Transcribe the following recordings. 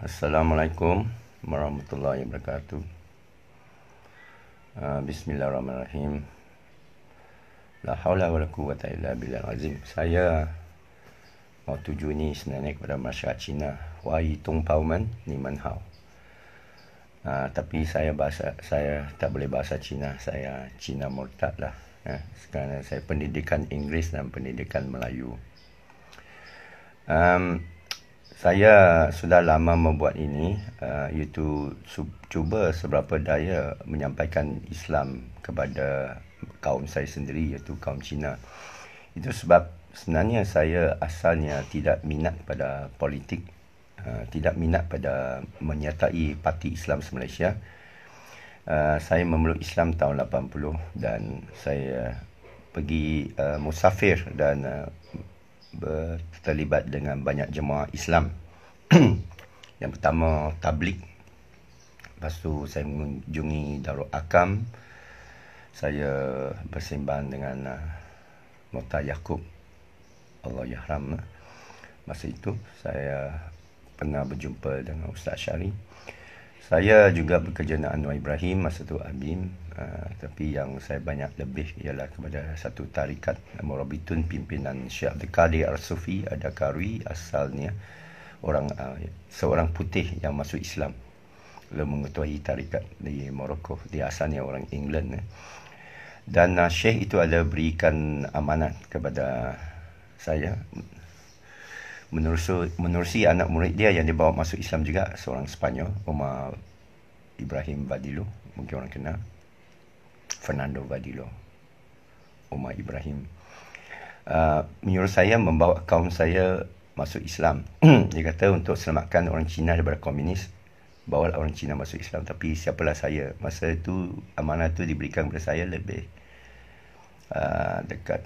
Assalamualaikum warahmatullahi wabarakatuh. Bismillahirrahmanirrahim. La haula wala quwwata illa billahil azim. Saya mau tuju ni sebenarnya kepada masyarakat Cina. Wai tung pao men ni man hao. Tapi saya tak boleh bahasa Cina. Saya Cina murtad lah. Sekarang saya pendidikan Inggeris dan pendidikan Melayu. Saya sudah lama membuat ini, iaitu cuba seberapa daya menyampaikan Islam kepada kaum saya sendiri, iaitu kaum Cina. Itu sebab sebenarnya saya asalnya tidak minat pada politik, tidak minat pada menyertai Parti Islam Malaysia. Saya memeluk Islam tahun 80 dan saya pergi musafir dan terlibat dengan banyak jemaah Islam. Yang pertama tabligh. Lepas tu saya mengunjungi Darul Akam. Saya bersembang dengan Murtad Yaakob, Allah Yahram. Masa itu saya pernah berjumpa dengan Ustaz Syari. Saya juga bekerja dengan Anwar Ibrahim, masa tu Abim. Tapi yang saya banyak lebih ialah kepada satu tarikat Murabitun pimpinan Syekh Abdul Qadir Al-Sufi Ad-Dakarwi, asalnya seorang putih yang masuk Islam, lalu mengetuai tarikat di Morocco. Dia asalnya orang England. Dan Syekh itu ada berikan amanat kepada saya menerusi anak murid dia yang dibawa masuk Islam juga, seorang Sepanyol, Omar Ibrahim Vadillo, mungkin orang kenal. Fernando Vadillo, Omar Ibrahim, menyuruh saya membawa kaum saya masuk Islam. Dia kata untuk selamatkan orang Cina daripada komunis, bawa orang Cina masuk Islam. Tapi siapalah saya? Masa itu amanah itu diberikan kepada saya lebih dekat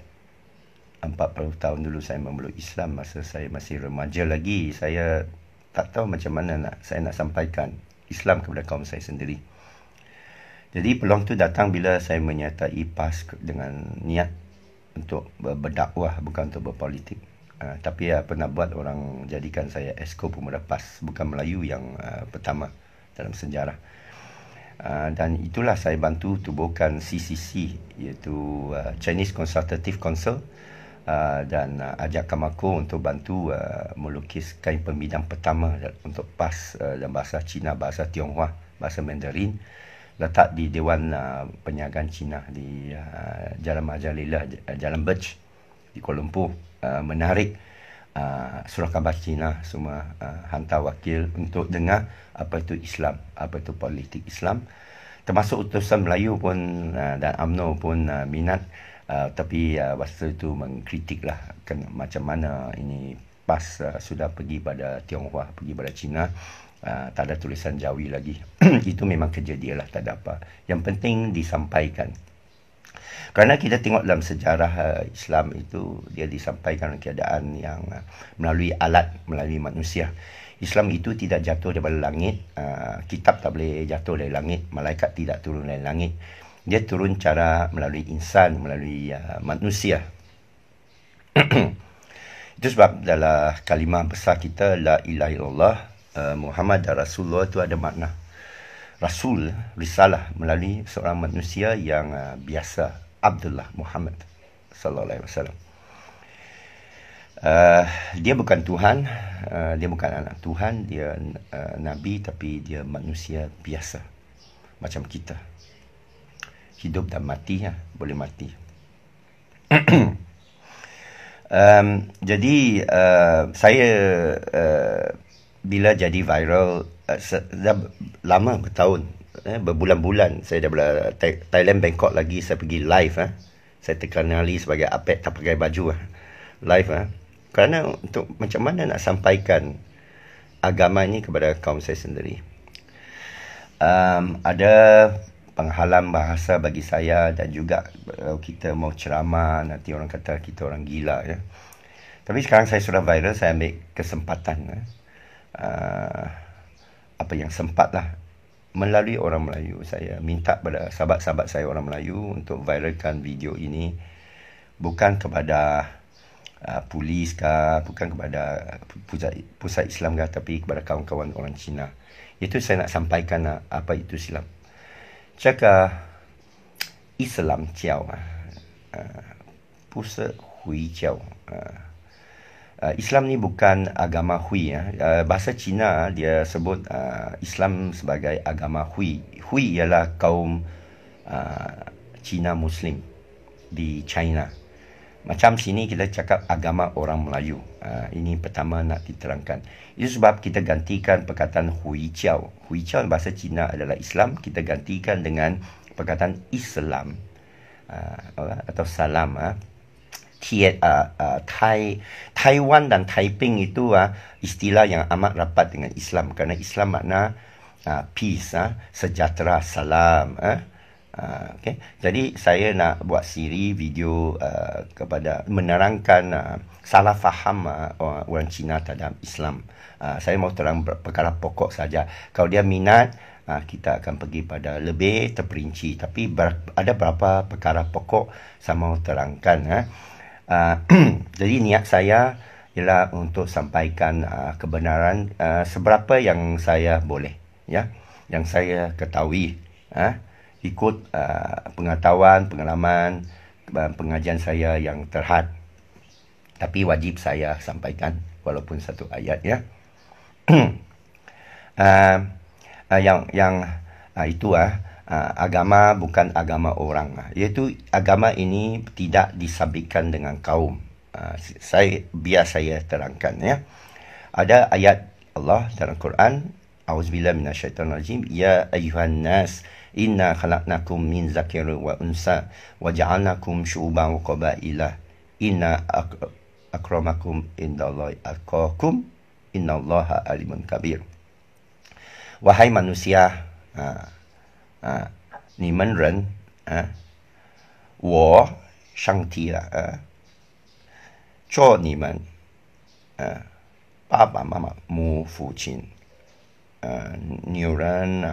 40 tahun dulu saya memeluk Islam. Masa saya masih remaja lagi, saya tak tahu macam mana saya nak sampaikan Islam kepada kaum saya sendiri. Jadi peluang tu datang bila saya menyertai PAS dengan niat untuk berdakwah, bukan untuk berpolitik. Tapi apa nak buat, orang jadikan saya Esko Pemuda PAS, bukan Melayu yang pertama dalam sejarah. Dan itulah saya bantu tubuhkan CCC, iaitu Chinese Consultative Council, dan ajak Kamako untuk bantu melukis kain pembidang pertama untuk PAS dalam bahasa Cina, bahasa Tionghoa, bahasa Mandarin. Letak di Dewan Perniagaan Cina di Jalan Majalila, Jalan Birch di Kuala Lumpur. Menarik surah khabar Cina semua, hantar wakil untuk dengar apa itu Islam, apa itu politik Islam. Termasuk utusan Melayu pun dan UMNO pun minat. Tapi waktu itu mengkritiklah macam mana ini PAS sudah pergi pada Tionghoa, pergi pada Cina. Tak ada tulisan Jawi lagi. Itu memang kerja dia lah, tak ada apa. Yang penting disampaikan. Kerana kita tengok dalam sejarah Islam itu, dia disampaikan keadaan yang melalui alat, melalui manusia. Islam itu tidak jatuh daripada langit. Kitab tak boleh jatuh dari langit. Malaikat tidak turun dari langit. Dia turun cara melalui insan, melalui manusia. Itu sebab dalam kalimah besar kita, La ilaha illallah Muhammad Rasulullah, itu ada makna Rasul, risalah melalui seorang manusia yang biasa, Abdullah Muhammad sallallahu alaihi wasallam. Dia bukan Tuhan, dia bukan anak Tuhan, dia Nabi, tapi dia manusia biasa macam kita. Hidup dan mati, boleh mati. Jadi saya bila jadi viral, dah lama, bertahun, berbulan-bulan saya dah Thailand, Bangkok lagi, saya pergi live. Saya terkenali sebagai Apek tak pakai baju live. Kerana untuk macam mana nak sampaikan agama ini kepada kaum saya sendiri. Ada penghalang bahasa bagi saya, dan juga kita mau ceramah nanti orang kata kita orang gila. Tapi sekarang saya sudah viral, saya ambil kesempatan, apa yang sempat lah, melalui orang Melayu. Saya minta pada sahabat-sahabat saya orang Melayu untuk viralkan video ini, bukan kepada polis kah, bukan kepada pusat Islam kah, tapi kepada kawan-kawan orang Cina. Itu saya nak sampaikan apa itu Islam. Cakap Islam jiao pusat hui jiao. Islam ni bukan agama hui bahasa Cina dia sebut Islam sebagai agama hui. Hui ialah kaum Cina Muslim di China. Macam sini kita cakap agama orang Melayu. Ini pertama nak diterangkan. Itu sebab kita gantikan perkataan hui jiao. Hui jiao bahasa Cina adalah Islam, kita gantikan dengan perkataan Islam atau salam. Taiwan dan Taiping itu istilah yang amat rapat dengan Islam, kerana Islam makna peace, sejahtera, salam. Okay. Jadi saya nak buat siri video kepada menerangkan salah faham orang Cina terhadap Islam. Saya mau terang perkara pokok saja. Kalau dia minat, kita akan pergi pada lebih terperinci. Tapi ada beberapa perkara pokok saya mau terangkan. Jadi niat saya ialah untuk sampaikan kebenaran seberapa yang saya boleh, ya, yang saya ketahui, ikut pengetahuan, pengalaman, pengajian saya yang terhad. Tapi wajib saya sampaikan walaupun satu ayat, ya. Itu agama bukan agama orang. Iaitu agama ini tidak disabitkan dengan kaum. Biar saya terangkan, ya. Ada ayat Allah dalam Quran, Auzubillahi minasyaitonirrajim, ya ayyuhan nas inna khalaqnakum min zakarin wa unsa wa ja'alnakum syu'uban wa qabaila inna akramakum indallahi atqakum innallaha alimun kabir. Wahai manusia, 你们人我上帝做你们爸爸妈妈母父亲女人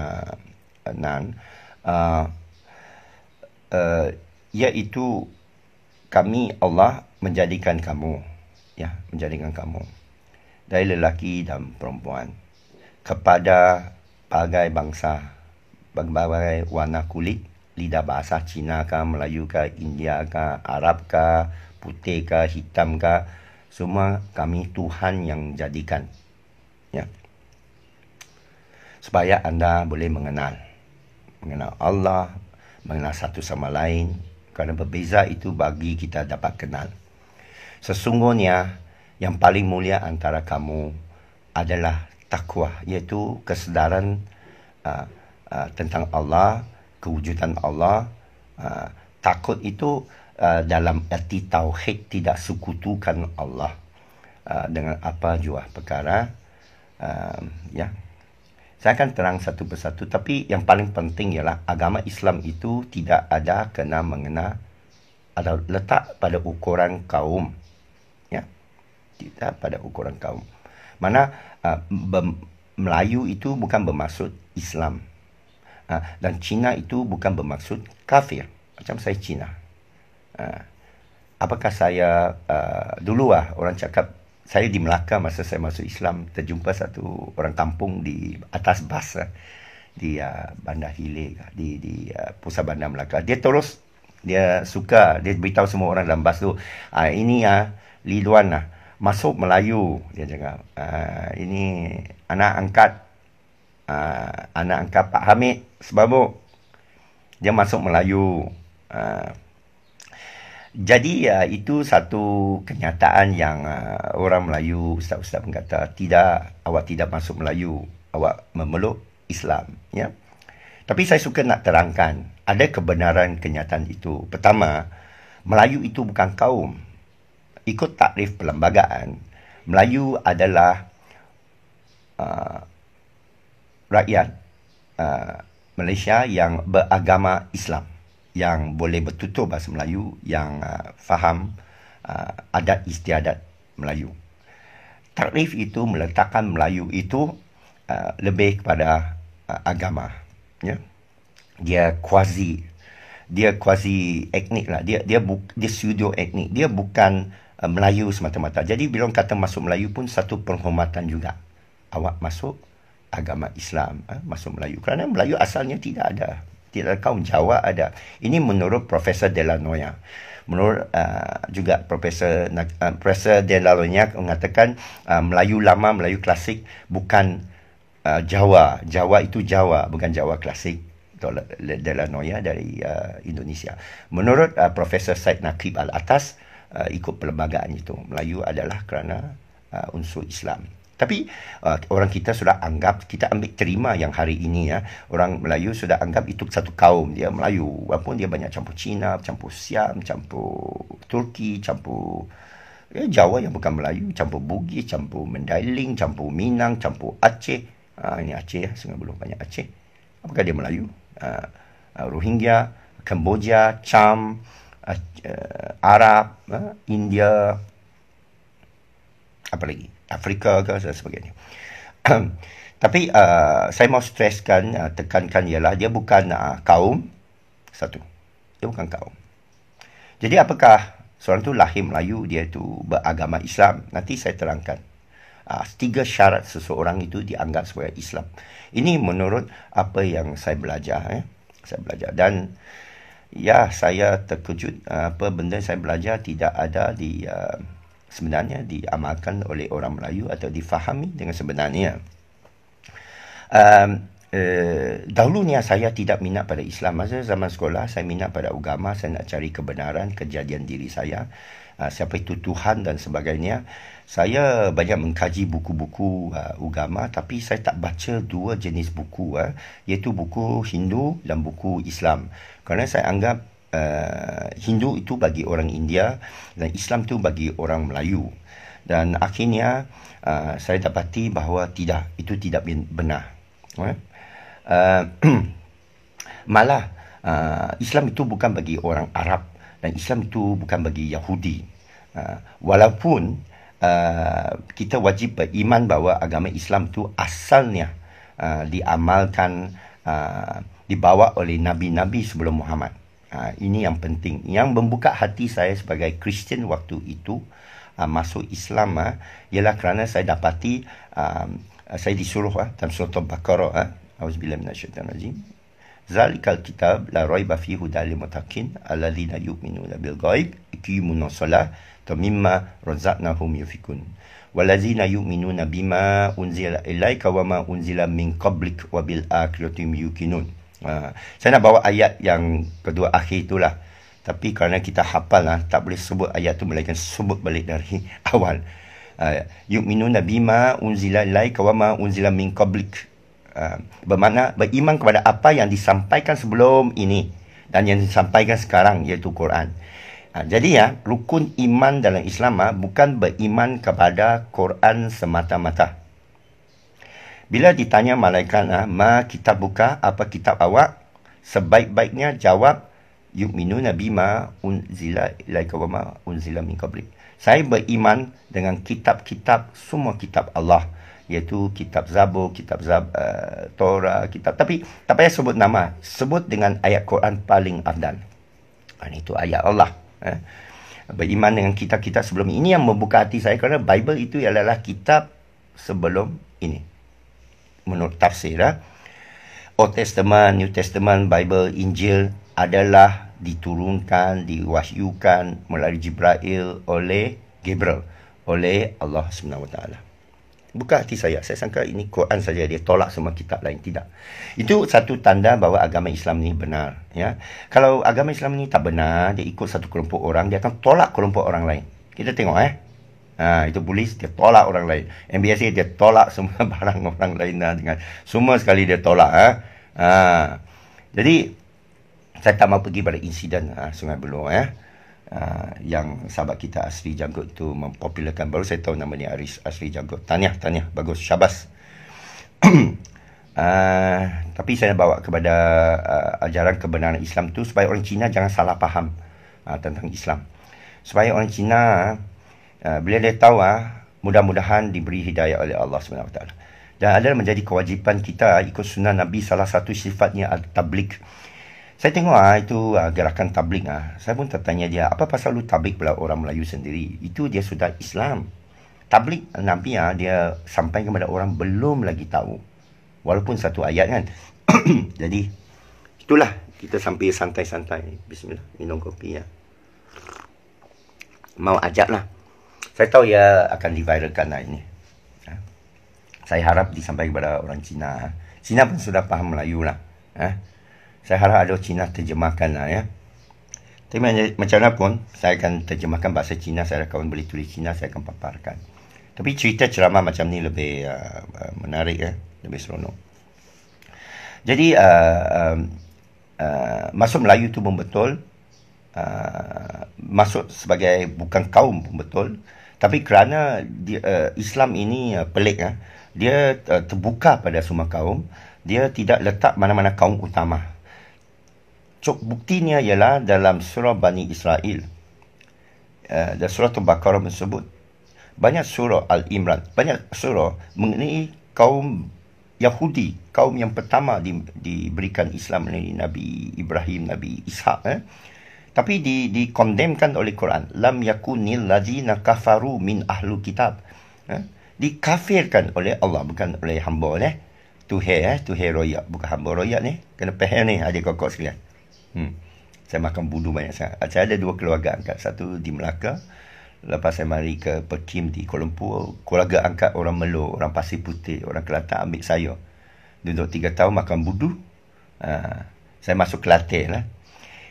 男yaitu kami Allah menjadikan kamu, ya, menjadikan kamu dari lelaki dan perempuan kepada berbagai bangsa, berbagai warna kulit, lidah bahasa Cina kah, Melayu kah, India kah, Arab kah, putih kah, hitam kah, semua kami Tuhan yang jadikan, ya, supaya anda boleh mengenal Allah, mengenal satu sama lain. Kerana berbeza itu bagi kita dapat kenal. Sesungguhnya yang paling mulia antara kamu adalah takwa, iaitu kesedaran tentang Allah, kewujudan Allah. Takut itu dalam arti tauhid, tidak sekutukan Allah dengan apa jua perkara. Ya, saya akan terang satu persatu. Tapi yang paling penting ialah agama Islam itu tidak ada kena mengena atau letak pada ukuran kaum, ya, tidak pada ukuran kaum. Mana Melayu itu bukan bermaksud Islam, dan Cina itu bukan bermaksud kafir. Macam saya Cina, apakah saya dulu orang cakap saya di Melaka masa saya masuk Islam, terjumpa satu orang kampung di atas bas di Bandar Hilir, di pusat Bandar Melaka. Dia suka, dia beritahu semua orang dalam bas tu, ini Liduan masuk Melayu, dia cakap. Ini anak angkat Pak Hamid Sebabuk, dia masuk Melayu. Jadi itu satu kenyataan yang orang Melayu, ustaz-ustaz berkata, awak tidak masuk Melayu, awak memeluk Islam, ya. Tapi saya suka nak terangkan ada kebenaran kenyataan itu. Pertama, Melayu itu bukan kaum. Ikut takrif perlembagaan, Melayu adalah rakyat Malaysia yang beragama Islam, yang boleh bertutur bahasa Melayu, yang faham adat istiadat Melayu. Takrif itu meletakkan Melayu itu lebih kepada agama, ya. Dia quasi etnik lah. Dia pseudo etnik. Dia bukan Melayu semata-mata. Jadi bila orang kata masuk Melayu pun satu penghormatan juga. Awak masuk agama Islam, masuk Melayu. Kerana Melayu asalnya tidak ada. Tidak ada kaum Jawa ada. Ini menurut Profesor Delanoia. Menurut juga Profesor Delanoia mengatakan Melayu lama, Melayu klasik bukan Jawa. Jawa itu Jawa, bukan Jawa klasik. Delanoia dari Indonesia. Menurut Profesor Said Naqib Al-Atas, ikut perlembagaan itu, Melayu adalah kerana unsur Islam. Tapi orang kita sudah anggap, kita ambil terima yang hari ini orang Melayu sudah anggap itu satu kaum. Dia Melayu, walaupun dia banyak campur Cina, campur Siam, campur Turki, campur Jawa yang bukan Melayu, campur Bugis, campur Mandailing, campur Minang, campur Aceh. Ini Aceh, Sungai Buloh banyak Aceh. Apakah dia Melayu? Rohingya, Kemboja, Cham, Arab, India, apa lagi? Afrika ke dan sebagainya. Tapi saya mau streskan, tekankan ialah dia bukan kaum satu. Dia bukan kaum. Jadi apakah seorang tu lahir Melayu, dia tu beragama Islam? Nanti saya terangkan. 3 syarat seseorang itu dianggap sebagai Islam. Ini menurut apa yang saya belajar. Saya belajar dan ya, saya terkejut apa benda saya belajar tidak ada sebenarnya diamalkan oleh orang Melayu atau difahami dengan sebenarnya. Dahulunya saya tidak minat pada Islam. Masa zaman sekolah saya minat pada agama, saya nak cari kebenaran, kejadian diri saya, siapa itu Tuhan dan sebagainya. Saya banyak mengkaji buku-buku agama, tapi saya tak baca 2 jenis buku, iaitu buku Hindu dan buku Islam. Kerana saya anggap Hindu itu bagi orang India dan Islam itu bagi orang Melayu. Dan akhirnya saya dapati bahawa itu tidak benar. Malah Islam itu bukan bagi orang Arab dan Islam itu bukan bagi Yahudi. Walaupun kita wajib beriman bahawa agama Islam itu asalnya diamalkan, dibawa oleh Nabi-Nabi sebelum Muhammad. Ini yang penting. Yang membuka hati saya sebagai Kristian waktu itu masuk Islam ialah kerana saya dapati saya disuruh dalam surah Al-Baqarah, auzubillahi minasyaitanir rajim, zalikal kitab la raiba fihi hudal lil muttaqin alladzina yu'minuna bil ghaib yuqimuna shalah wa mimma razaqnahum yunfikun walladzina yu'minuna bima unzila ilaika wa ma unzila min qablik wa bil akhirati hum yuqinun. Saya nak bawa ayat yang kedua akhir itulah, tapi kerana kita hafal tak boleh sebut ayat tu, melainkan sebut balik dari awal. Yu'minuna bima unzila ilaika wa ma unzila min qablik, bermakna beriman kepada apa yang disampaikan sebelum ini dan yang disampaikan sekarang, iaitu Quran. Jadi rukun iman dalam Islam bukan beriman kepada Quran semata-mata. Bila ditanya malaikat, ma kitab buka, apa kitab awak? Sebaik-baiknya jawab, yu'minuna bima unzila ilaika wa ma unzila min qablik. Saya beriman dengan kitab-kitab, semua kitab Allah, iaitu kitab Zabur, kitab Torah, kitab. Tapi tak payah sebut nama, sebut dengan ayat Quran paling afdal. Itu ayat Allah. Beriman dengan kitab-kitab sebelum ini yang membuka hati saya, kerana Bible itu adalah kitab sebelum ini. Menurut tafsir, Old Testament, New Testament, Bible, Injil adalah diturunkan, diwahyukan melalui Jibril oleh Gabriel, oleh Allah SWT. Buka hati saya sangka ini Quran saja, dia tolak semua kitab lain. Tidak. Itu satu tanda bahawa agama Islam ini benar. Kalau agama Islam ini tak benar, dia ikut satu kelompok orang, dia akan tolak kelompok orang lain. Kita tengok itu polis, dia tolak orang lain. MBSA, dia tolak semua barang orang lain dengan semua sekali dia tolak. Jadi saya tak mau pergi pada insiden Sungai Buloh yang sahabat kita Asri Janggut itu mempopularkan. Baru saya tahu nama dia Asri Janggut. Tahniah, bagus, syabas. Tapi saya bawa kepada ajaran kebenaran Islam tu supaya orang Cina jangan salah faham tentang Islam. Supaya orang Cina bila dia tahu, mudah-mudahan diberi hidayah oleh Allah SWT. Dan adalah menjadi kewajipan kita ikut sunnah Nabi. Salah satu sifatnya al-tabligh. Saya tengok itu gerakan tabligh saya pun tertanya dia, apa pasal lu tabligh pula orang Melayu sendiri? Itu dia sudah Islam. Tabligh Nabi dia sampai kepada orang belum lagi tahu. Walaupun satu ayat kan. Jadi itulah kita sampai santai-santai. Bismillah, minum kopi ya. Mau ajak lah. Saya tahu ya akan diviralkan lah ini. Saya harap disampaikan kepada orang Cina. Cina pun sudah faham Melayu lah. Saya harap ada Cina terjemahkan lah ya. Tapi macam mana pun, saya akan terjemahkan bahasa Cina. Saya kawan boleh tulis Cina, saya akan paparkan. Tapi cerita ceramah macam ni lebih menarik ya. Lebih seronok. Jadi, masuk Melayu tu pun betul. Masuk sebagai bukan kaum pun betul. Tapi kerana Islam ini pelik dia terbuka pada semua kaum. Dia tidak letak mana-mana kaum utama. Buktinya ialah dalam surah Bani Israel. Dan surah Al-Baqarah tersebut. Banyak surah Al-Imran. Banyak surah mengenai kaum Yahudi. Kaum yang pertama diberikan Islam oleh Nabi Ibrahim, Nabi Ishak. Tapi dikondemnkan oleh Quran. Lam yakunil ladzina kafaru min ahlu kitab. Dikafirkan oleh Allah. Bukan oleh hamba. Tuhai royak. Bukan hamba royak ni. Kena faham ni adik kokok sekalian. Saya makan budu banyak sangat. Saya ada 2 keluarga angkat. Satu di Melaka. Lepas saya mari ke Pekim di Kuala Lumpur. Keluarga angkat orang Melo, orang Pasir Putih, orang Kelantan ambil saya. Duduk 3 tahun makan budu. Saya masuk Kelantan lah.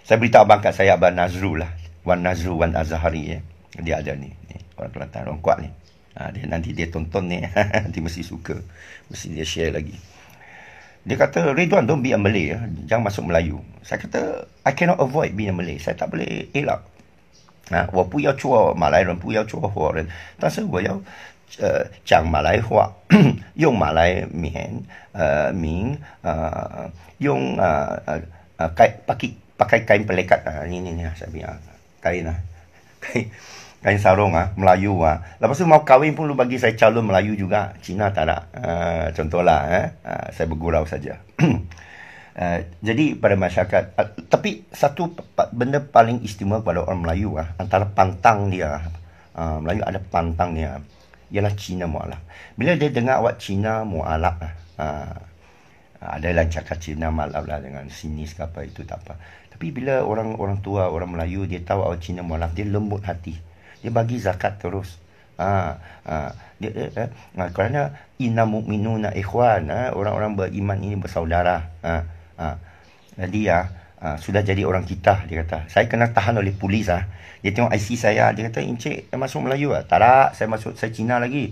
Saya beritahu abang kat saya, Abang Nazrul lah. Wan Nazrul, Wan Azhari. Dia ada ni. Orang Kelantan, orang kuat ni. Nanti dia tonton ni. Nanti mesti suka. Mesti dia share lagi. Dia kata, Ridwan, don't be a Malay. Jangan masuk Melayu. Saya kata, I cannot avoid being a Malay. Saya tak boleh elak. 我不要做马来人，不要做华人，但是我要讲马来话，用马来名用pakai kain pelekat. Ini saya bilang kain sarung Melayu Lepas tu mau kahwin pun lu bagi saya calon Melayu juga. Cina tak nak. Contohlah saya bergurau saja. Jadi pada masyarakat, tapi satu benda paling istimewa pada orang Melayu antara pantang dia, Melayu ada pantang dia, ialah Cina mualaf. Bila dia dengar awak Cina mualaf ada yang cakap Cina mualaf lah dengan sinis ke apa, itu tak apa. Tapi bila orang tua, orang Melayu, dia tahu awak Cina mualaf, dia lembut hati. Dia bagi zakat terus. Kerana inna mu'minuna ikhwan, orang-orang beriman ini bersaudara. Jadi sudah jadi orang kita, dia kata. Saya kena tahan oleh polis Dia tengok IC saya, dia kata, Encik masuk Melayu Tak nak, saya Cina lagi.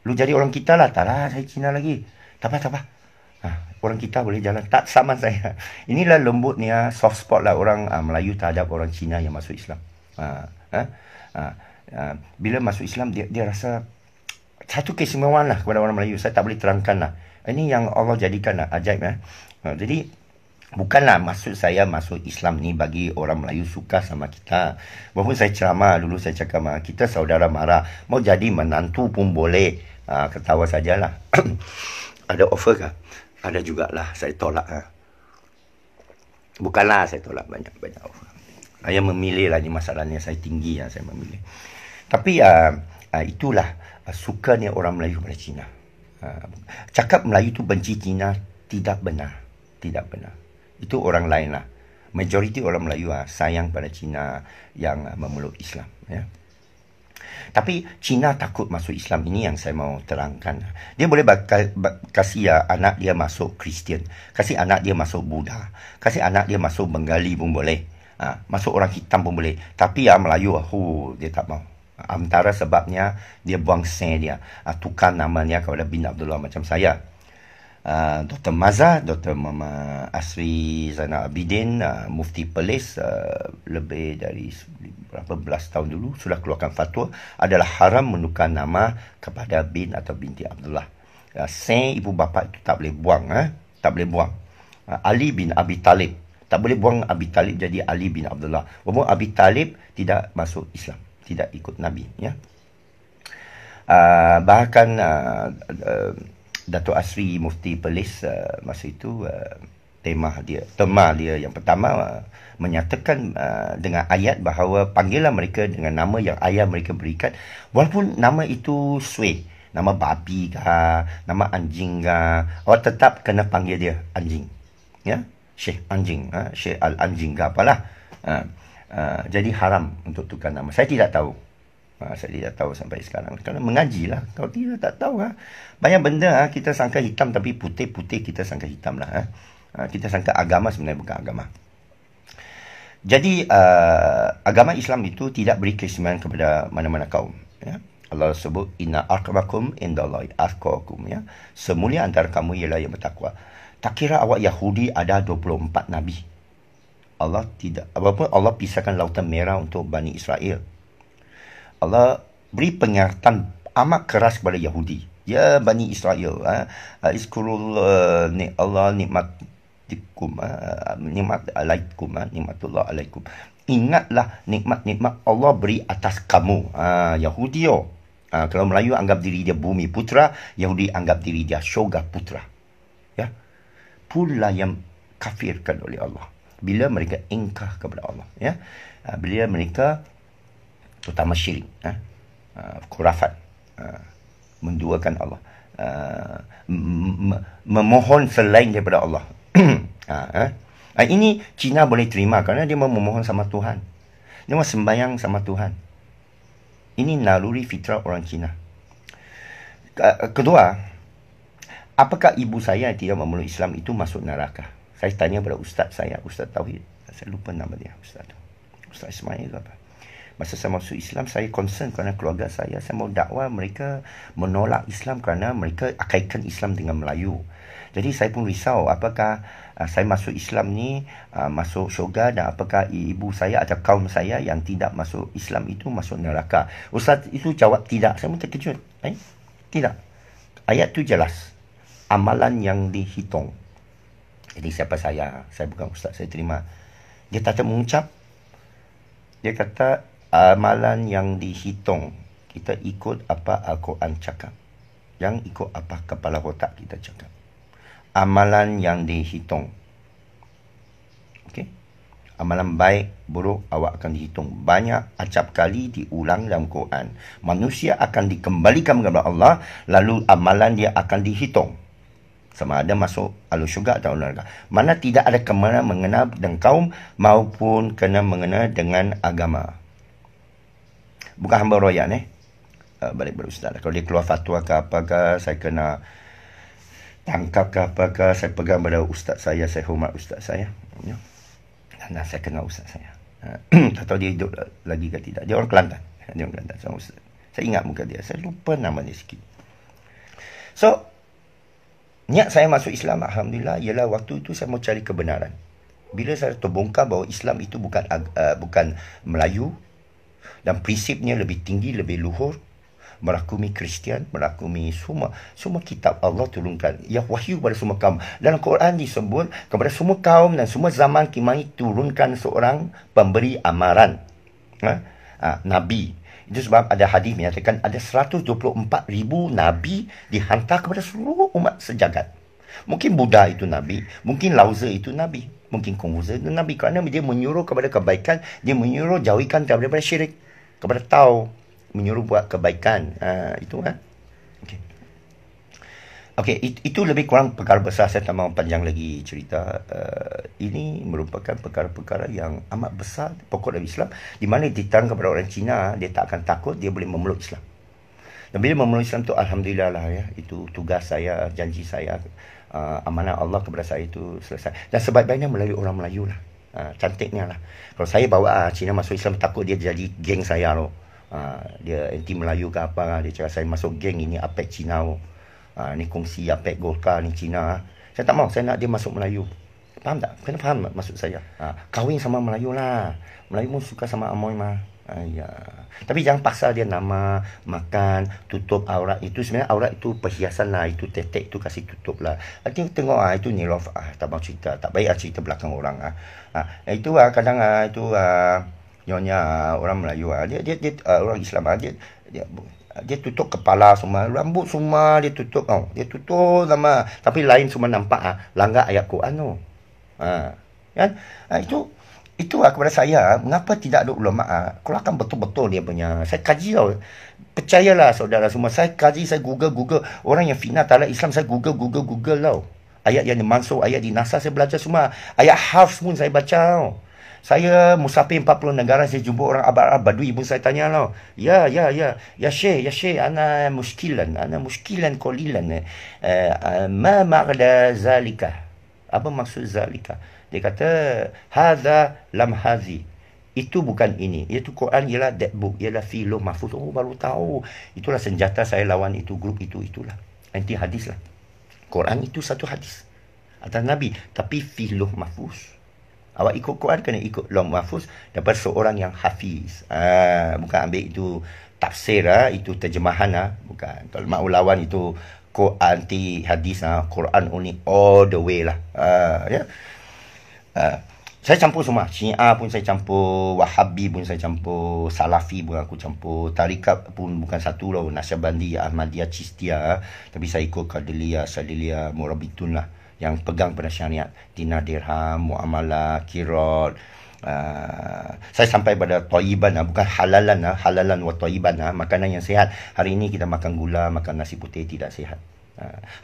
Lu jadi orang kita lah. Tak nak, saya Cina lagi. Tak apa. Orang kita boleh jalan. Tak sama saya. Inilah lembutnya, soft spot lah orang Melayu terhadap orang Cina yang masuk Islam. Bila masuk Islam, dia rasa satu keistimewaan lah kepada orang Melayu. Saya tak boleh terangkan lah. Ini yang Allah jadikan ajaib. Jadi bukanlah maksud saya masuk Islam ni bagi orang Melayu suka sama kita. Walaupun saya ceramah dulu, saya cakap kita saudara mara. Mau jadi menantu pun boleh. Ketawa sajalah. Ada offer kah? Ada jugalah. Saya tolak. Bukanlah saya tolak banyak offer. Saya memilih lah ni masalahnya. Saya tinggi saya memilih. Tapi itulah sukanya orang Melayu pada Cina. Cakap Melayu tu benci Cina tidak benar. Tidak benar. Itu orang lain lah. Majoriti orang Melayu sayang pada Cina yang memeluk Islam. Tapi Cina takut masuk Islam. Ini yang saya mau terangkan. Dia boleh kasih anak dia masuk Kristian. Kasih anak dia masuk Buddha. Kasih anak dia masuk Bengali pun boleh. Masuk orang hitam pun boleh. Tapi Melayu, dia tak mau. Antara sebabnya, dia buang sen dia. Tukar namanya kepada bin Abdullah macam saya. Dr. Maza, Dr. Mama Asri Zainal Abidin, Mufti Perlis, lebih dari berapa belas tahun dulu sudah keluarkan fatwa adalah haram menukar nama kepada bin atau binti Abdullah. Sen ibu bapa itu tak boleh buang. Tak boleh buang. Ali bin Abi Talib, tak boleh buang Abi Talib jadi Ali bin Abdullah. Walaupun Abi Talib tidak masuk Islam, tidak ikut Nabi. Bahkan Datuk Asri Mufti Perlis masa itu tema dia yang pertama menyatakan dengan ayat bahawa panggilan mereka dengan nama yang ayah mereka berikan, walaupun nama itu sway, nama babi kah, nama anjing kah, awak tetap kena panggil dia anjing, ya, Syekh anjing, Syekh al-anjing kah apalah. Jadi haram untuk tukar nama. Saya tidak tahu. Saya tidak tahu sampai sekarang. Kerana mengaji lah. Kalau tidak, tak tahu lah. Banyak benda kita sangka hitam, tapi putih-putih kita sangka hitam lah. Kita sangka agama, sebenarnya bukan agama. Jadi, agama Islam itu tidak beri keistimewaan kepada mana-mana kaum. Ya. Allah sebut, Inna akramakum indallahi atqakum. Ya. Semulia antara kamu ialah yang bertakwa. Tak kira awak Yahudi ada 24 Nabi. Allah tidak. Apapun Allah pisahkan Lautan Merah untuk Bani Israel. Allah beri peringatan amat keras kepada Yahudi. Ya Bani Israel, iskurul Allah nikmatikum, nikmat alaikum, nikmatullah alaikum. Ingatlah nikmat-nikmat Allah beri atas kamu. Yahudi kalau Melayu anggap diri dia bumi putra, Yahudi anggap diri dia syurga putra. Ya. Pula yang kafirkan oleh Allah bila mereka ingkar kepada Allah, ya. Bila mereka terutama syirik, khurafat, menduakan Allah, memohon selain daripada Allah. Ini Cina boleh terima kerana dia memohon sama Tuhan. Dia mau sembahyang sama Tuhan. Ini naluri fitrah orang Cina. Kedua, apakah ibu saya yang tidak memeluk Islam itu masuk neraka? Saya tanya pada ustaz saya, Ustaz Tauhid. Saya lupa nama dia, Ustaz Ismail apa. Masa saya masuk Islam, saya concern kerana keluarga saya. Saya mau dakwah, mereka menolak Islam kerana mereka akaitkan Islam dengan Melayu. Jadi saya pun risau apakah saya masuk Islam ni masuk syurga, dan apakah ibu saya atau kaum saya yang tidak masuk Islam itu masuk neraka. Ustaz itu jawab tidak. Saya pun terkejut. Tidak. Ayat tu jelas. Amalan yang dihitung. Jadi siapa saya bukan ustaz, saya terima. Dia tak mengucap. Dia kata amalan yang dihitung. Kita ikut apa Al-Quran cakap. Jangan ikut apa kepala otak kita cakap. Amalan yang dihitung. Okey. Amalan baik, buruk, awak akan dihitung. Banyak acap kali diulang dalam Quran. Manusia akan dikembalikan kepada Allah, lalu amalan dia akan dihitung. Sama ada masuk ahli syurga atau neraka. Mana tidak ada kena mengena dengan kaum maupun kena mengena dengan agama. Bukan hamba royan balik berustaz. Kalau dia keluar fatwa ke apakah, saya kena tangkap ke apakah, saya pegang pada ustaz saya hormat ustaz saya. Ya. Dan saya kenal ustaz saya. Tak tahu dia hidup lagi ke tidak. Dia orang Kelantan. Sama ustaz. Saya ingat muka dia. Saya lupa nama dia sikit. So, niat saya masuk Islam, alhamdulillah, ialah waktu itu saya mau cari kebenaran. Bila saya terbongkar bahawa Islam itu bukan Melayu, dan prinsipnya lebih tinggi, lebih luhur, merakumi Kristian, merakumi semua kitab Allah turunkan, ya wahyu kepada semua kaum. Dalam Quran disebut kepada semua kaum dan semua zaman kimai turunkan seorang pemberi amaran, Nabi. Itu sebab ada hadis menyatakan ada 124,000 Nabi dihantar kepada seluruh umat sejagat. Mungkin Buddha itu Nabi, mungkin Lao Tzu itu Nabi, mungkin Konghucu itu Nabi. Kerana dia menyuruh kepada kebaikan, dia menyuruh jauhikan daripada syirik, kepada Tao, menyuruh buat kebaikan. Itu kan. Okey, itu lebih kurang perkara besar. Saya tak mahu panjang lagi cerita. Ini merupakan perkara-perkara yang amat besar, pokok dari Islam, di mana ditang kepada orang Cina, dia tak akan takut, dia boleh memeluk Islam. Dan bila memeluk Islam tu, alhamdulillah lah ya, itu tugas saya, janji saya, amanah Allah kepada saya itu selesai. Dan sebaik-baiknya melalui orang Melayu lah. Cantiknya lah. Kalau saya bawa Cina masuk Islam, takut dia jadi geng saya loh. Dia anti Melayu ke apa, dia cakap saya masuk geng ini APEC Cina loh. Ni kongsi APEC Golkar ni Cina. Saya tak mahu, saya nak dia masuk Melayu. Faham tak? Kena faham maksud saya. Kahwin sama Melayu lah. Melayu pun suka sama Amoy mah. Ya. Tapi jangan paksa dia nama, makan, tutup aurat. Itu sebenarnya aurat itu perhiasan lah. Itu tetek itu kasih tutup lah. Tengok itu nirof. Tak mahu cerita. Tak baik cerita belakang orang. Itu kadang itu nyonya orang Melayu. Dia orang Islam. Dia tutup kepala semua, rambut semua dia tutup. Dia tutup lama. Tapi lain semua nampak langgar ayat Quran tu. Kan? Itulah kepada saya, mengapa tidak ada ulama keluarkan betul-betul dia punya. Saya kaji tau. Percayalah saudara semua, saya kaji, saya google orang yang fitnah terhadap Islam, saya google tau. Ayat yang dimansukh, ayat dinasah saya belajar semua. Ayat Hafs pun saya baca tau. Saya musafir 40 negara, saya jumpa orang Arab Badui pun saya tanya tau. Ya Syekh, ana muskilan qalilan. Ma ma'na zalika? Apa maksud zalika? Dia kata, hadza lam hazi. Itu bukan ini. Itu Quran ialah that book, ialah filum mahfuz. Oh, baru tahu. Itulah senjata saya lawan itu grup itulah. Anti hadis lah. Quran itu satu hadis atas Nabi, tapi filum mahfuz. Awak ikut Quran kena ikut lauh mahfuz daripada seorang yang hafiz. Bukan ambil itu tafsir, itu terjemahan. Bukan. Kalau maulawan itu anti hadis, Quran only all the way lah. Ya. Saya campur semua. Syiah pun saya campur, Wahabi pun saya campur, Salafi pun aku campur, tarikat pun bukan satu lah, Naqsyabandi, Ahmadiyah, Chistiyah, tapi saya ikut Qadiriyah, Sadiliyah, Murabitun lah, yang pegang pada syariat, dinar dirham, muamalah, kirot. Saya sampai pada thayyiban, bukan halalan wa thayyiban, makanan yang sihat. Hari ini kita makan gula, makan nasi putih tidak sihat.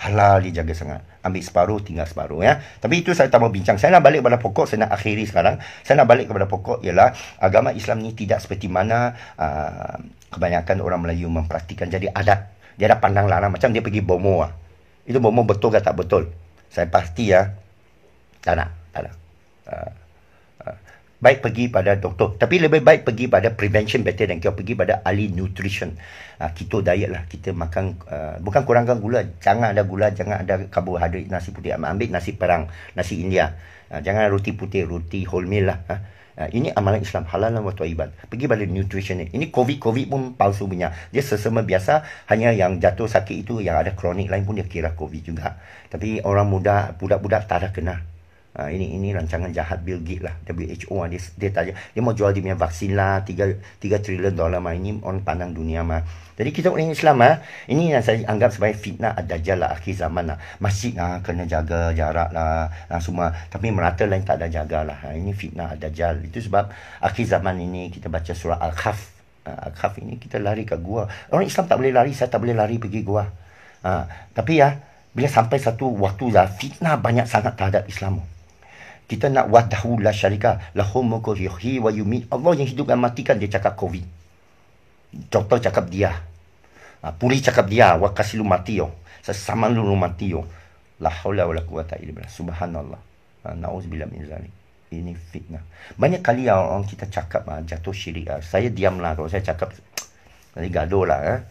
Halal dijaga sangat. Ambil separuh, tinggal separuh, ya. Tapi itu saya tak mau bincang. Saya nak balik kepada pokok. Saya nak akhiri sekarang. Saya nak balik kepada pokok ialah agama Islam ni tidak seperti mana kebanyakan orang Melayu mempraktikan jadi adat. Dia ada pandang larang, macam dia pergi bomo. Itu bomo betul ke tak betul? Saya pasti tak nak. Baik pergi pada doktor, tapi lebih baik pergi pada prevention better than kau pergi pada ahli nutrition. Keto diet lah, kita makan, bukan kurangkan gula, jangan ada gula, jangan ada karbohidrat, nasi putih, ambil nasi perang, nasi India, jangan roti putih, roti wholemeal lah. Ini amalan Islam, halal wa thayyiban. Pergi pada nutrition ni. Ini COVID pun palsu punya. Dia sesama biasa, hanya yang jatuh sakit itu, yang ada kronik lain pun dia kira COVID juga. Tapi orang muda, budak-budak tak ada kena. Ini rancangan jahat Bill Gates lah, WHO lah. Dia mau jual dia punya vaksin lah, 3 trilion dolar mah. Ini orang pandang dunia mah. Jadi kita orang Islam ini yang saya anggap sebagai fitnah ad-dajjal lah, akhir zaman lah. Masjid kena jaga jarak lah, semua. Tapi merata lain tak ada jaga lah. Ini fitnah ad-dajjal. Itu sebab akhir zaman ini kita baca surah Al-Kahf. Al-Kahf ini kita lari ke gua. Orang Islam tak boleh lari, saya tak boleh lari pergi gua. Tapi bila sampai satu waktu fitnah banyak sangat terhadap Islam. Kita nak wahdahu la syarika lahu mulku yuhyi wa yumit. Allah yang hidup dan matikan, dia cakap COVID. Doktor cakap dia. Polis cakap dia, wa kasih lu mati yo. Sesama lu mati yo. La haula wala quwata illa billah. Subhanallah. Nauzubillah min zalik. Ini fitnah. Banyak kali orang kita cakap jatuh syirik. Saya diamlah kalau saya cakap. Jadi gaduh lah.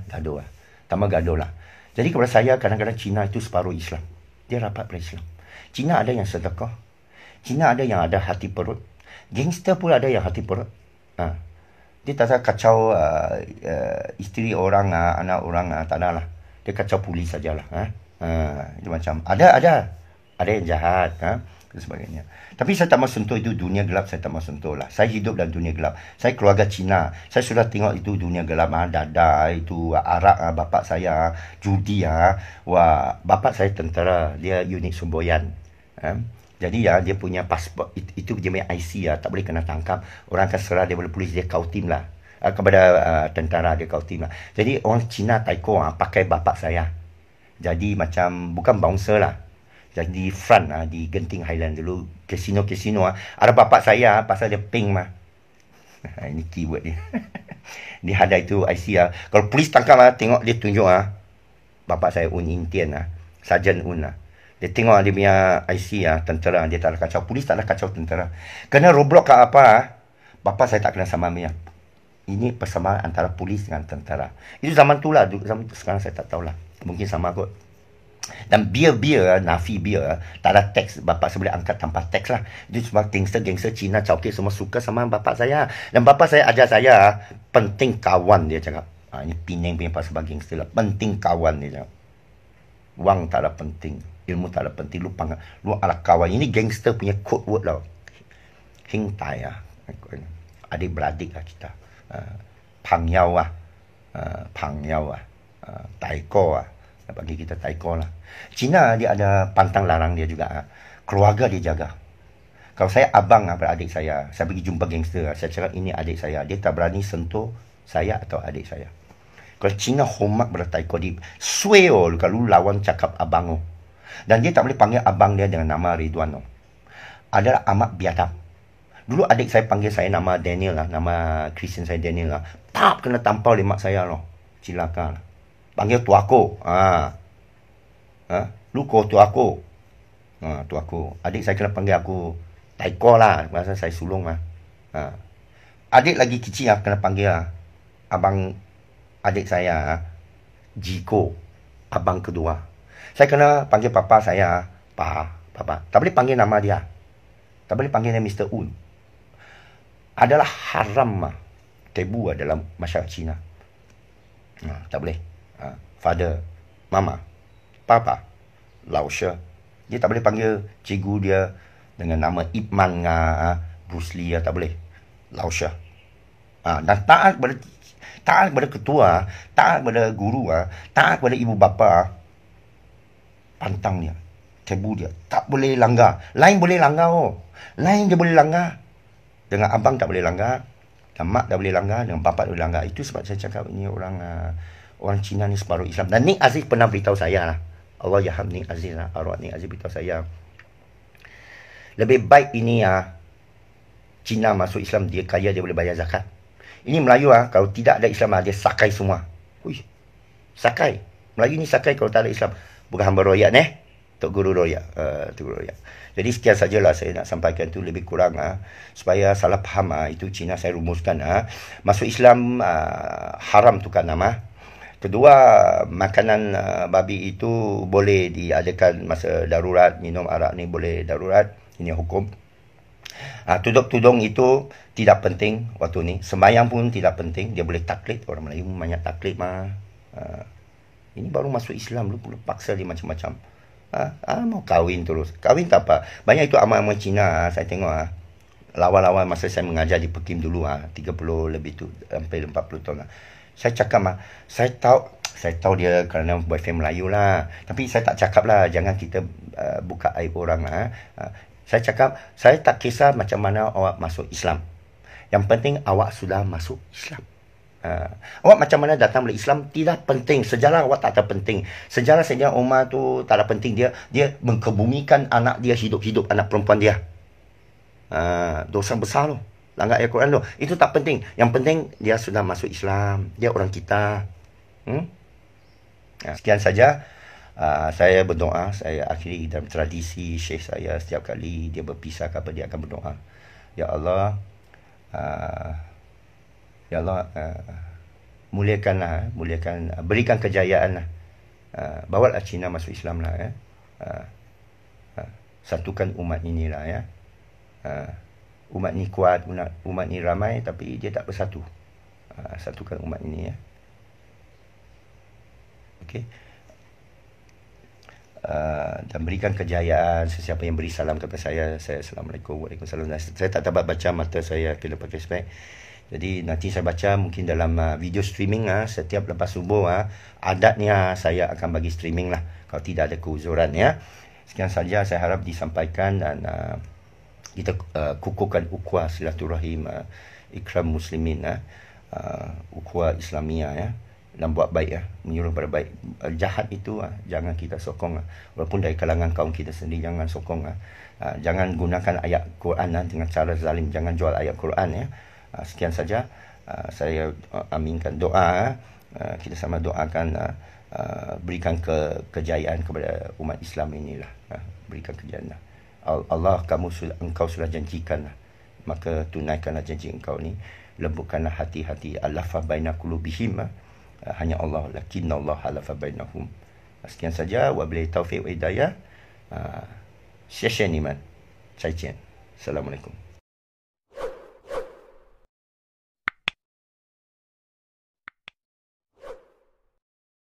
Gaduh lah. Tambah gaduh lah. Jadi kepada saya, kadang-kadang Cina itu separuh Islam. Dia rapat pada Islam. Cina ada yang sedekah. Cina ada yang ada hati perut. Gangster pun ada yang hati perut. Dia tak kacau isteri orang, anak orang, tak ada lah. Dia kacau polis sajalah. Itu macam ada yang jahat dan sebagainya. Tapi saya tak mau sentuh itu dunia gelap, saya tak mau sentuh lah. Saya hidup dalam dunia gelap. Saya keluarga Cina. Saya sudah tengok itu dunia gelap. Dada itu arak, bapak saya judi. Wah, bapak saya tentera, dia unit semboyan. Jadi dia punya pasport, itu dia punya IC tak boleh kena tangkap. Orang akan serah dia pada polis, dia kautim lah. Kepada tentara, dia kautim lah. Jadi orang Cina taiko pakai bapak saya. Jadi macam bukan bouncer lah. Jadi front di Genting Highland dulu, casino ada bapak saya pasal dia pink mah. Ini keyword dia. Dia ada itu IC Kalau polis tangkap tengok dia tunjuk bapak saya Un Intian Sarjan Un Dia tengok dia punya IC tentera. Dia tak ada kacau. Polis tak ada kacau tentera. Kena roblox ke apa, bapa saya tak kena sama dia. Ini persamaan antara polis dengan tentera. Itu zaman tu lah. Zaman tu, sekarang saya tak tahulah. Mungkin sama kot. Dan Nafi beer tak ada teks. Bapa saya boleh angkat tanpa teks lah. Itu semua gangster Cina, Chowkit semua suka sama bapa saya. Dan bapa saya ajar saya penting kawan, dia cakap. Ini Penang punya pasal gangster lah. Penting kawan, dia cakap. Wang tak ada penting, ilmu tak ada penting, lu ala kawan. Ini gangster punya code word lah. Hing tai adik-beradik lah kita. Pangyao taiko Panggil kita taiko lah. Cina dia ada pantang larang dia juga. Keluarga dia jaga. Kalau saya abang pada adik saya pergi jumpa gangster, saya cakap ini adik saya. Dia tak berani sentuh saya atau adik saya. Kalau Cina hormat pada taiko, dia sueo kalau lawan cakap abang. Dan dia tak boleh panggil abang dia dengan nama Ridwan. Adalah amat biadab. Dulu adik saya panggil saya nama Daniel lah. Nama Christian saya Daniel lah. Pap, kena tampau lemak saya loh. Cilaka lah. Panggil tuako. Lu ko tuako. Tuako. Adik saya kena panggil aku taiko lah. Masa saya sulung lah. Adik lagi kecil lah kena panggil lah. Abang adik saya Jiko. Abang kedua. Saya kena panggil papa saya Papa. Tak boleh panggil nama dia. Tak boleh panggil dia Mr. Un. Adalah haram lah. Tabu dalam masyarakat Cina. Tak boleh. Father, Mama, Papa, Lao She. Dia tak boleh panggil cikgu dia dengan nama Ip Man, Bruce Lee, tak boleh. Lao She. Dan taat kepada ketua, taat kepada guru, taat kepada ibu bapa. Pantang dia. Tabu dia. Tak boleh langgar. Lain boleh langgar. Lain dia boleh langgar. Dengan abang tak boleh langgar. Dan mak tak boleh langgar. Dengan bapa tak boleh langgar. Itu sebab saya cakap ini orang Cina ni separuh Islam. Dan Nik Aziz pernah beritahu saya lah. Allah yaham Nik Aziz lah. Arwah Nik Aziz beritahu saya. Lebih baik ini Cina masuk Islam, dia kaya, dia boleh bayar zakat. Ini Melayu kalau tidak ada Islam dia sakai semua. Sakai. Melayu ni sakai kalau tak ada Islam. Bukan hamba royak Tok Guru royak. Jadi sekian sajalah saya nak sampaikan tu, lebih kurang supaya salah faham itu Cina saya rumuskan. Masuk Islam haram tukar nama. Kedua, makanan babi itu boleh diadakan masa darurat. Minum arak ni boleh darurat. Ini hukum. Tutup tudung itu tidak penting waktu ni. Sembahyang pun tidak penting. Dia boleh taklid. Orang Melayu banyak taklid ini baru masuk Islam. Lu perlu paksa dia macam-macam. Mau kahwin terus. Kahwin tak apa. Banyak itu amal-amal Cina. Saya tengok lawan-lawan masa saya mengajar di Pekim dulu. 30 lebih tu. Sampai 40 tahun Saya cakap saya tahu dia kerana boyfriend Melayu lah. Tapi saya tak cakap lah. Jangan kita buka aib orang Saya cakap, saya tak kisah macam mana awak masuk Islam. Yang penting awak sudah masuk Islam. Awak macam mana datang dari Islam tidak penting. Sejarah awak tak penting. Sejarah Sayyidina Umar tu tak ada penting. Dia mengkebumikan anak dia hidup-hidup, anak perempuan dia. Dosa besar tu. Langgar ayat Quran tu. Itu tak penting. Yang penting dia sudah masuk Islam. Dia orang kita. Sekian saja. Saya berdoa. Saya akhiri dalam tradisi Syekh saya. Setiap kali dia berpisah ke apa, dia akan berdoa. Ya Allah. Ya Allah. Muliakanlah. Berikan kejayaan lah. Bawalah Cina masuk Islam lah. Satukan umat inilah umat ni kuat, umat ni ramai tapi dia tak bersatu. Satukan umat ini Okey. Dan berikan kejayaan sesiapa yang beri salam kepada saya. Assalamualaikum, waalaikumsalam. Saya tak dapat baca, mata saya kena pakai spek. Jadi nanti saya baca mungkin dalam video streaming setiap lepas subuh adatnya saya akan bagi streaming lah kalau tidak ada keuzuran Sekian saja saya harap disampaikan dan kita kukuhkan ukhuwah silaturahim, ikram muslimin, ukhuwah Islamiyah dan buat baik menyuruh pada baik. Jahat itu jangan kita sokong walaupun dari kalangan kaum kita sendiri, jangan sokong. Jangan gunakan ayat Quran dengan cara zalim, jangan jual ayat Quran Sekian saja. Saya aminkan doa. Kita sama doakan berikan kejayaan kepada umat Islam inilah. Berikan kejayaan. Allah, engkau sudah janjikan, maka tunaikanlah janji engkau ni. Lembutkanlah hati-hati. Alafa baina qulubihim. Hanya Allah, lakinna Allah alafa bainahum. Sekian saja. Wabillahi taufiq wa hidayah. Assalamualaikum.